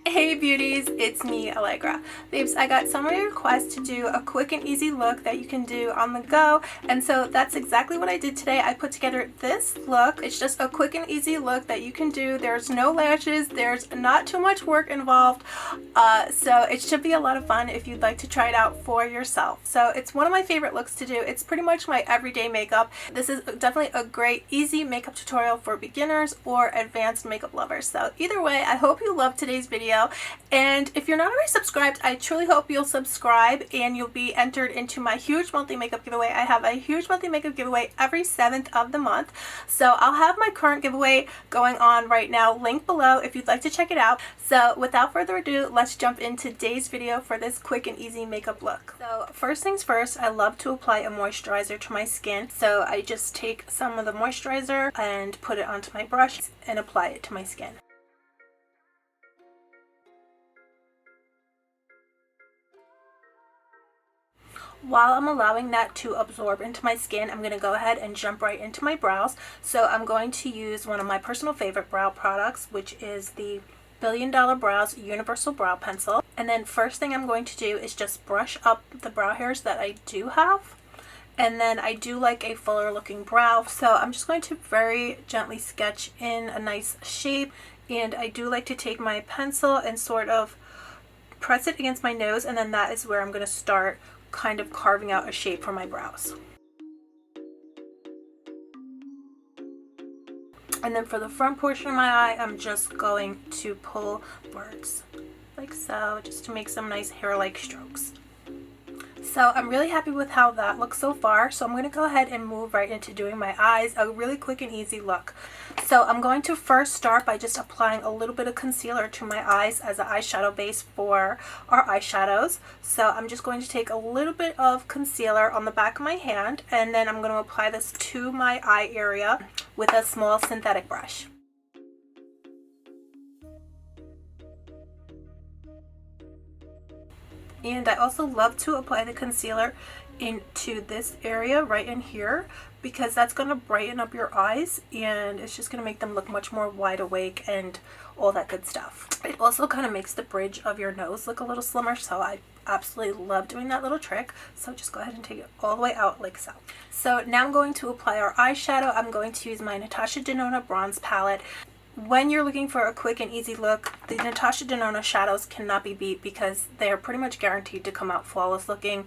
Hey beauties, it's me, Allegra. Babes, I got so many requests to do a quick and easy look that you can do on the go, and so that's exactly what I did today. I put together this look. It's just a quick and easy look that you can do. There's no lashes, there's not too much work involved, so it should be a lot of fun if you'd like to try it out for yourself. So it's one of my favorite looks to do. It's pretty much my everyday makeup. This is definitely a great, easy makeup tutorial for beginners or advanced makeup lovers. So either way, I hope you love today's video. And if you're not already subscribed, I truly hope you'll subscribe and you'll be entered into my huge monthly makeup giveaway. I have a huge monthly makeup giveaway every 7th of the month. So I'll have my current giveaway going on right now, link below if you'd like to check it out. So without further ado, let's jump into today's video for this quick and easy makeup look. So first things first, I love to apply a moisturizer to my skin. So I just take some of the moisturizer and put it onto my brush and apply it to my skin. While I'm allowing that to absorb into my skin, I'm going to go ahead and jump right into my brows. So I'm going to use one of my personal favorite brow products, which is the Billion Dollar Brows Universal Brow Pencil. And then first thing I'm going to do is just brush up the brow hairs that I do have. And then I do like a fuller looking brow, so I'm just going to very gently sketch in a nice shape. And I do like to take my pencil and sort of press it against my nose, and then that is where I'm going to start kind of carving out a shape for my brows. And then for the front portion of my eye, I'm just going to pull birds like so, just to make some nice hair-like strokes. So I'm really happy with how that looks so far. So I'm going to go ahead and move right into doing my eyes, a really quick and easy look. So I'm going to first start by just applying a little bit of concealer to my eyes as an eyeshadow base for our eyeshadows. So I'm just going to take a little bit of concealer on the back of my hand, and then I'm going to apply this to my eye area with a small synthetic brush. And I also love to apply the concealer into this area right in here, because that's going to brighten up your eyes and it's just going to make them look much more wide awake and all that good stuff. It also kind of makes the bridge of your nose look a little slimmer, so I absolutely love doing that little trick. So just go ahead and take it all the way out like so. So now I'm going to apply our eyeshadow. I'm going to use my Natasha Denona bronze palette. When you're looking for a quick and easy look, the Natasha Denona shadows cannot be beat because they're pretty much guaranteed to come out flawless looking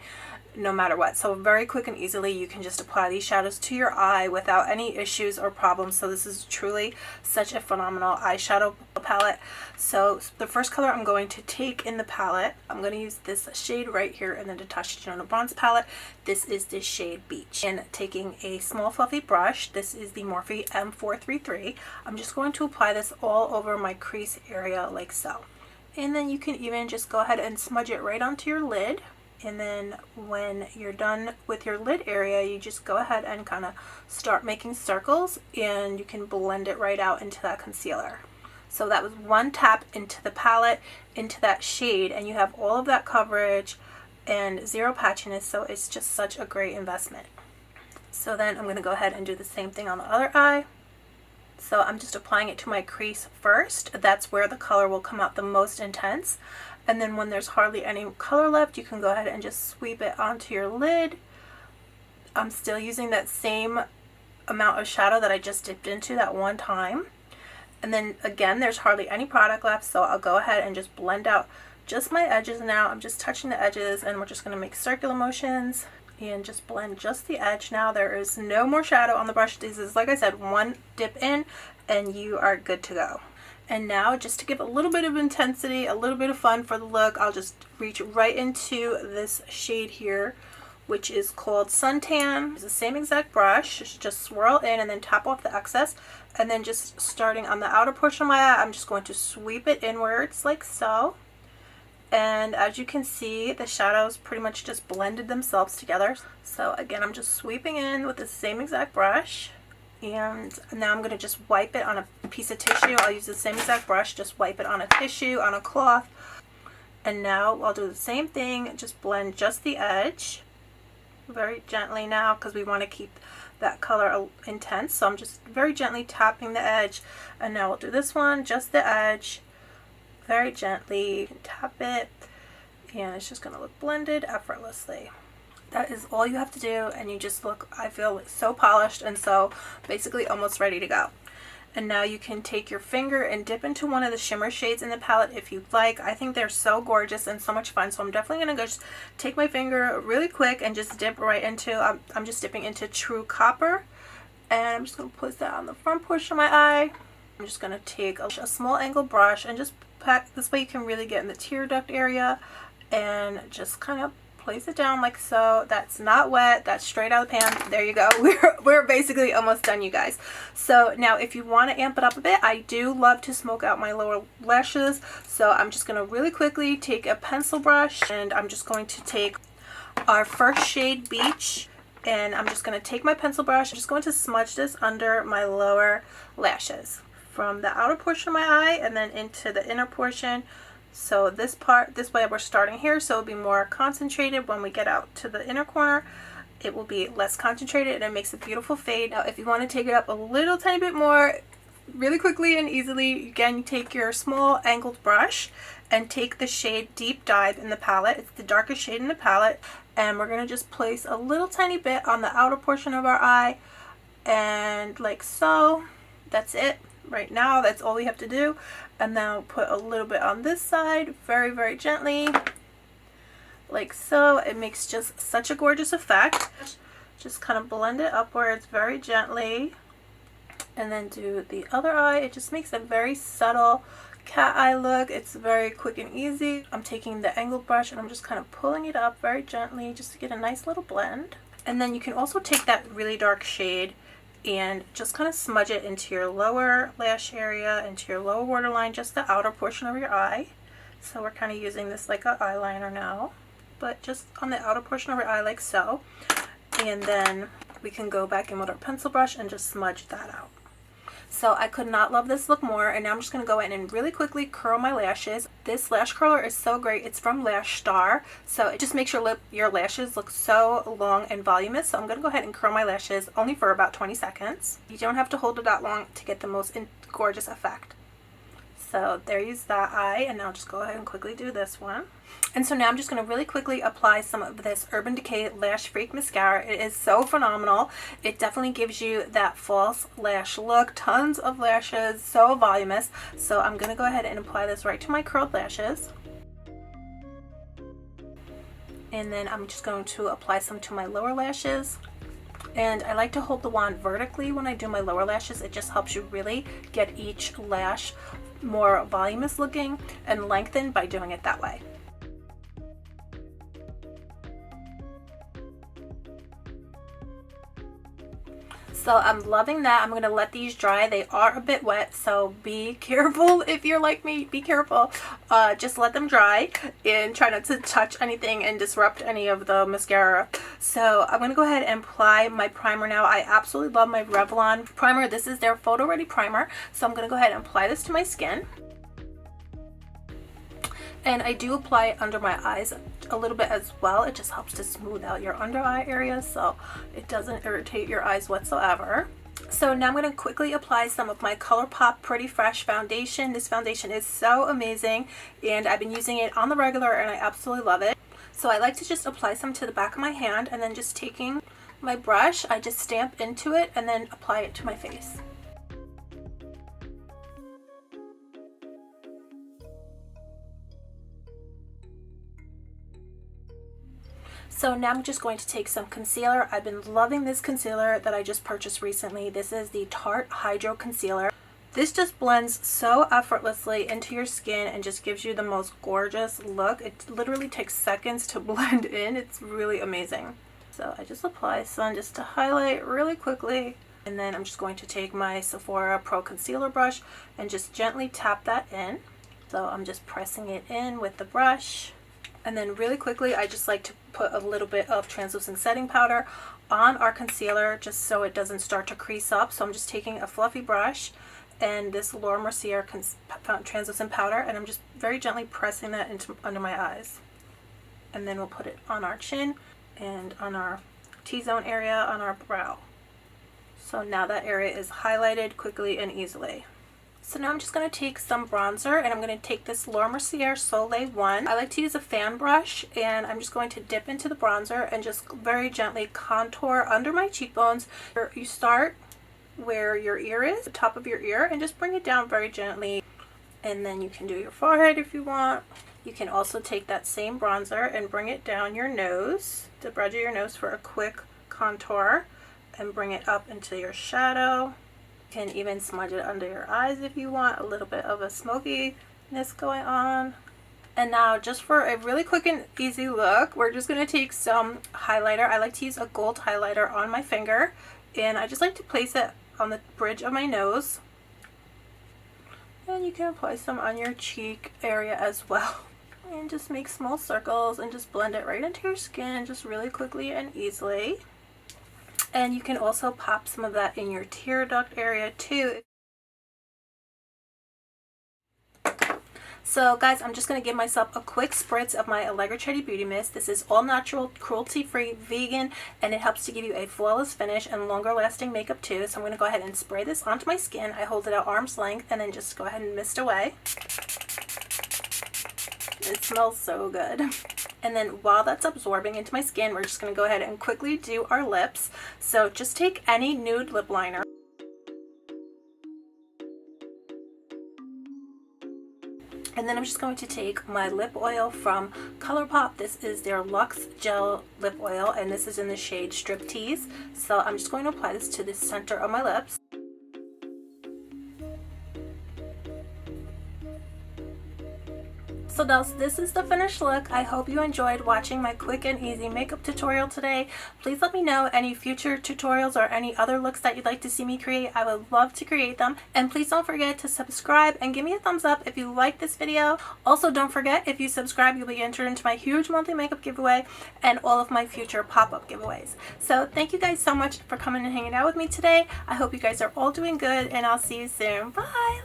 no matter what. So very quick and easily you can just apply these shadows to your eye without any issues or problems. So this is truly such a phenomenal eyeshadow palette. So the first color I'm going to take in the palette, I'm going to use this shade right here in the Natasha Denona bronze palette. This is the shade Beach. And taking a small fluffy brush, this is the Morphe M433, I'm just going to apply this all over my crease area like so. And then you can even just go ahead and smudge it right onto your lid. And then when you're done with your lid area, you just go ahead and kind of start making circles, and you can blend it right out into that concealer. So that was one tap into the palette, into that shade, and you have all of that coverage and zero patchiness, so it's just such a great investment. So then I'm going to go ahead and do the same thing on the other eye. So I'm just applying it to my crease first. That's where the color will come out the most intense. And then when there's hardly any color left, you can go ahead and just sweep it onto your lid. I'm still using that same amount of shadow that I just dipped into that one time. And then again, there's hardly any product left, so I'll go ahead and just blend out just my edges now. I'm just touching the edges, and we're just going to make circular motions and just blend just the edge. Now there is no more shadow on the brush. This is, like I said, one dip in and you are good to go. And now, just to give a little bit of intensity, a little bit of fun for the look, I'll just reach right into this shade here, which is called Suntan. It's the same exact brush, just swirl in and then tap off the excess. And then just starting on the outer portion of my eye, I'm just going to sweep it inwards like so. And as you can see, the shadows pretty much just blended themselves together. So again, I'm just sweeping in with the same exact brush. And now I'm going to just wipe it on a piece of tissue. I'll use the same exact brush, just wipe it on a tissue, on a cloth. And now I'll do the same thing, just blend just the edge very gently now, because we want to keep that color intense. So I'm just very gently tapping the edge. And now we'll do this one, just the edge. very gently, tap it, and it's just going to look blended effortlessly. That is all you have to do, and you just look, I feel, so polished and so basically almost ready to go. And now you can take your finger and dip into one of the shimmer shades in the palette if you'd like. I think they're so gorgeous and so much fun, so I'm definitely going to just take my finger really quick and just dip right into, I'm just dipping into True Copper, and I'm just going to place that on the front portion of my eye. I'm just going to take a small angle brush and just pat, this way you can really get in the tear duct area, and just kind of place it down like so. That's not wet, that's straight out of the pan. There you go. We're basically almost done, you guys. So now if you want to amp it up a bit, I do love to smoke out my lower lashes, so I'm just going to really quickly take a pencil brush, and I'm just going to take our first shade, Beach, and I'm just going to take my pencil brush. I'm just going to smudge this under my lower lashes from the outer portion of my eye and then into the inner portion. So this part, this way we're starting here, so it'll be more concentrated. When we get out to the inner corner, it will be less concentrated, and it makes a beautiful fade. Now if you want to take it up a little tiny bit more, really quickly and easily, again, you take your small angled brush and take the shade Deep Dive in the palette. It's the darkest shade in the palette, and we're going to just place a little tiny bit on the outer portion of our eye, and like so. That's it. Right now, that's all we have to do. And now put a little bit on this side, very, very gently, like so. It makes just such a gorgeous effect. Just kind of blend it upwards very gently, and then do the other eye. It just makes a very subtle cat eye look. It's very quick and easy. I'm taking the angled brush and I'm just kind of pulling it up very gently just to get a nice little blend. And then you can also take that really dark shade and just kind of smudge it into your lower lash area, into your lower waterline, just the outer portion of your eye. So we're kind of using this like an eyeliner now, but just on the outer portion of your eye like so. And then we can go back in with our pencil brush and just smudge that out. So I could not love this look more, and now I'm just going to go in and really quickly curl my lashes. This lash curler is so great. It's from Lash Star, so it just makes your lashes look so long and voluminous. So I'm going to go ahead and curl my lashes only for about 20 seconds. You don't have to hold it that long to get the most gorgeous effect. So there's that eye, and now I'll just go ahead and quickly do this one. And so now I'm just going to really quickly apply some of this Urban Decay Lash Freak Mascara. It is so phenomenal. It definitely gives you that false lash look. Tons of lashes, so voluminous. So I'm going to go ahead and apply this right to my curled lashes. And then I'm just going to apply some to my lower lashes. And I like to hold the wand vertically when I do my lower lashes. It just helps you really get each lash more voluminous looking and lengthened by doing it that way. So I'm loving that. I'm going to let these dry. They are a bit wet, so be careful if you're like me. Be careful. Just let them dry and try not to touch anything and disrupt any of the mascara. So I'm going to go ahead and apply my primer now. I absolutely love my Revlon primer. This is their Photo Ready primer. So I'm going to go ahead and apply this to my skin. And I do apply it under my eyes a little bit as well. It just helps to smooth out your under eye areas so it doesn't irritate your eyes whatsoever. So now I'm going to quickly apply some of my ColourPop Pretty Fresh foundation. This foundation is so amazing, and I've been using it on the regular and I absolutely love it. So I like to just apply some to the back of my hand, and then just taking my brush, I just stamp into it and then apply it to my face. So now I'm just going to take some concealer. I've been loving this concealer that I just purchased recently. This is the Tarte Hydro Concealer. This just blends so effortlessly into your skin and just gives you the most gorgeous look. It literally takes seconds to blend in. It's really amazing. So I just apply some just to highlight really quickly. And then I'm just going to take my Sephora Pro Concealer brush and just gently tap that in. So I'm just pressing it in with the brush. And then really quickly, I just like to put a little bit of translucent setting powder on our concealer just so it doesn't start to crease up. So I'm just taking a fluffy brush and this Laura Mercier translucent powder, and I'm just very gently pressing that into under my eyes. And then we'll put it on our chin and on our T-zone area on our brow. So now that area is highlighted quickly and easily. So now I'm just going to take some bronzer, and I'm going to take this Laura Mercier Soleil 1. I like to use a fan brush, and I'm just going to dip into the bronzer and just very gently contour under my cheekbones. You start where your ear is, the top of your ear, and just bring it down very gently. And then you can do your forehead if you want. You can also take that same bronzer and bring it down your nose, the bridge of your nose, for a quick contour, and bring it up into your shadow. You can even smudge it under your eyes if you want a little bit of a smokiness going on. And now, just for a really quick and easy look, we're just going to take some highlighter. I like to use a gold highlighter on my finger, and I just like to place it on the bridge of my nose. And you can apply some on your cheek area as well. And just make small circles and just blend it right into your skin just really quickly and easily. And you can also pop some of that in your tear duct area too. So guys, I'm just going to give myself a quick spritz of my Allegra Cherry Beauty Mist. This is all natural, cruelty-free, vegan, and it helps to give you a flawless finish and longer lasting makeup too. So I'm going to go ahead and spray this onto my skin. I hold it at arm's length and then just go ahead and mist away. It smells so good. And then while that's absorbing into my skin, we're just going to go ahead and quickly do our lips. So just take any nude lip liner. And then I'm just going to take my lip oil from ColourPop. This is their Luxe Gel Lip Oil, and this is in the shade Striptease. So I'm just going to apply this to the center of my lips. So this is the finished look. I hope you enjoyed watching my quick and easy makeup tutorial today. Please let me know any future tutorials or any other looks that you'd like to see me create. I would love to create them. And please don't forget to subscribe and give me a thumbs up if you like this video. Also, don't forget, if you subscribe, you'll be entered into my huge monthly makeup giveaway and all of my future pop-up giveaways. So thank you guys so much for coming and hanging out with me today. I hope you guys are all doing good, and I'll see you soon. Bye!